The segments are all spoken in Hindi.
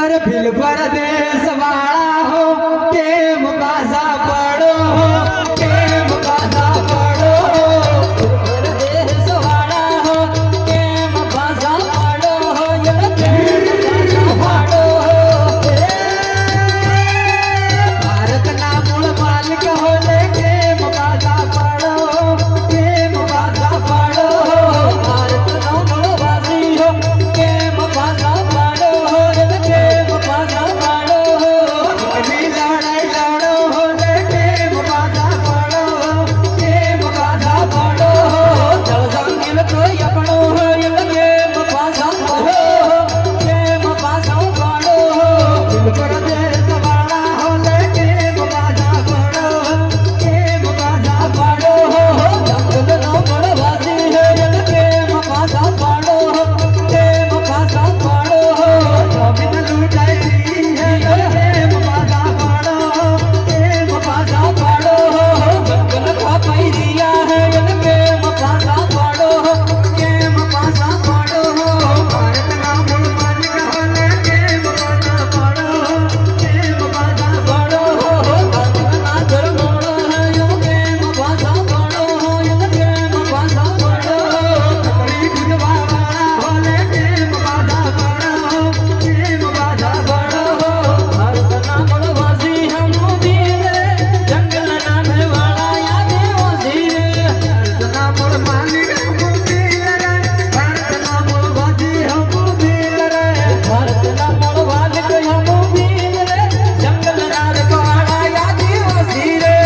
अरे फिल परदेस वाला हो केम बाजा पड़ो हो केम बाजा पड़ो हो परदेस वाला हो केम बाजा पड़ो हो ये केम बाजा पड़ो हो भारत ना मूल मालिक हो ले केम बाजा पड़ो केम बाजा पड़ो भारत ना मूल वासी हो केम बाजा पड़ो हो केम बाजा पड़ो कभी लड़ाई लड़ो हो ले केम बाजा पड़ो केम बाजा पड़ो चल जंगल कोई अपनो हो ये केम बाजा पड़ो केम बाजा पड़ो दिल पर देश वाला हो ले केम बाजा पड़ो केम बाजा पड़ो जंगल ना बड़वासी है ये केम बाजा पड़ो केम बाजा पड़ो जमीन लूटाई दी है ये केम बाजा पड़ो केम बाजा पड़ो जंगल का पाई दिया है ये केम बाजा पड़ो केम बाजा पड़ो भारत ना मूल मालिक हो ले केम बाजा पड़ो केम बाजा पड़ो भारत ना धर्मोड़ा है ये केम बाजा पड़ो ये केम बाजा पड़ो कपड़ी बुझवा वाला हो ले केम बाजा पड़ो केम बाजा पड़ो भारत ना बड़वासी हम वीर जंगल ना वाला याद वासी भारत ना बड़ मालिक हम वीर भारत ना बड़वासी हम वीर भारत ना बड़ मालिक हम वीर जंगल ना वाला याद वासी रे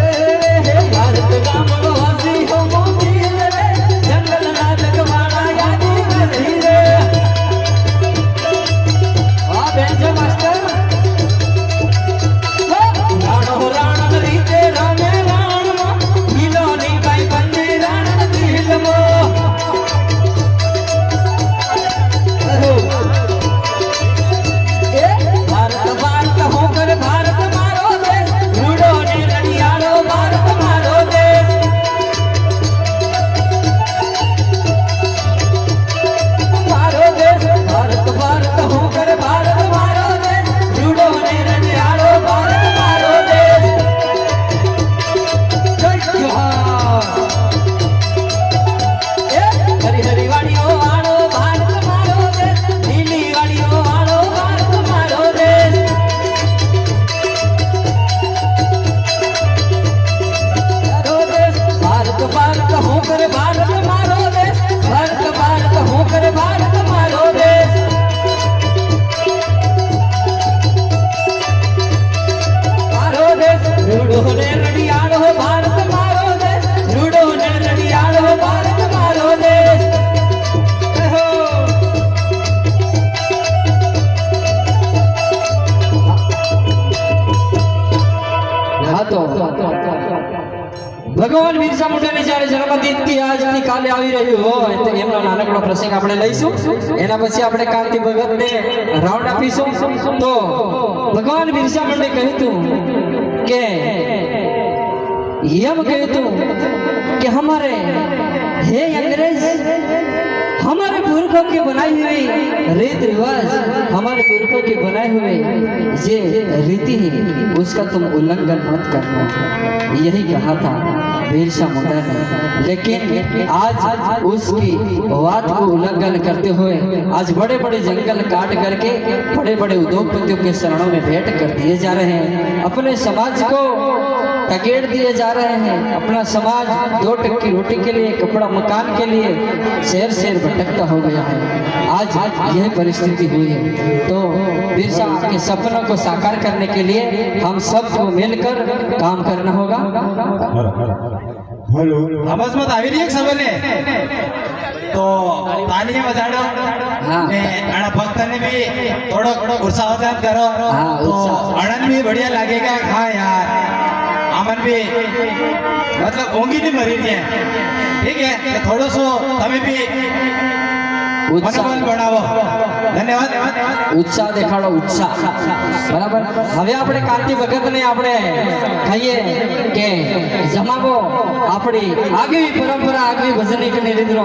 भारत ना बड़वासी हम वीर जंगल ना वाला याद वासी रे आ बेंच मास्टर राणो राणन रीते रामे राणमा हिलोनी बाई बंदे राणन दिलमो भारत भारत होकर भारत मारो देश रूडो ने रड़ियालो भारत मारो देश मारो देश भारत भारत होकर भारत मारो देश रूडो ने रड़ियालो भारत मारो देश जय जोहार हरी हरी वाड़ियो आड़ो भारत मारो देश नीली वाड़ियो आड़ो भारत मारो देश मारो देश भारत भारत होकर भारत मारो देश भारत भारत होकर भारत मारो देश मारो देश रूडो ने रड़ियालो भारत मारो देश रूडो ने रड़ियालो भारत मारो देश हो हाँ तो ભગવાન બિરસા મુંડાની જ્યારે જન્મદિનથી આજની કાલે આવી રહ્યું હોય તો એમનો નાનકડો પ્રસંગ આપણે લઈશું એના પછી આપણે કાંતિ ભગતને રાઉન્ડ આપીશું તો ભગવાન બિરસા મુંડે કહ્યું હતું કે એમ કહ્યું હતું कि हमारे हे अंग्रेज हमारे पुरखों की बनाई हुई रीत रिवाज हमारे पुरखों की बनाए हुए ये रीति है उसका तुम उल्लंघन मत करना यही कहा था बिरसा मुंडा ने लेकिन आज उसकी बात को उल्लंघन करते हुए आज बड़े बड़े जंगल काट करके बड़े बड़े उद्योगपतियों के शरणों में भेंट कर दिए जा रहे हैं अपने समाज को टकेड़ दिए जा रहे हैं अपना समाज 2 टक की रोटी के लिए कपड़ा मकान के लिए शहर शहर भटकता हो गया है आज यह परिस्थिति हुई है तो बिरसा के सपनों को साकार करने के लिए हम सबको मिलकर काम करना होगा हेलो आवाज मत આવી રહી છે સબને તો તાલીઓ વજાડો हाँ ને આના ભક્તને भी થોડો ઉત્સાહ કરો हाँ, તો उत्साह। અણન भी बढ़िया लगेगा हाँ यार अमन भी मतलब ओंगी नहीं मरी रही है ठीक है थोड़ो सो तमें भी मनोबल बढ़ावो धन्यवाद उत्साह देखाड़ो उत्साह बराबर હવે આપણે કાંતિ ભગતને આપણે કહીએ કે જમાવો આપણી આગવી પરંપરા આગવી ભજનની કની રીતનો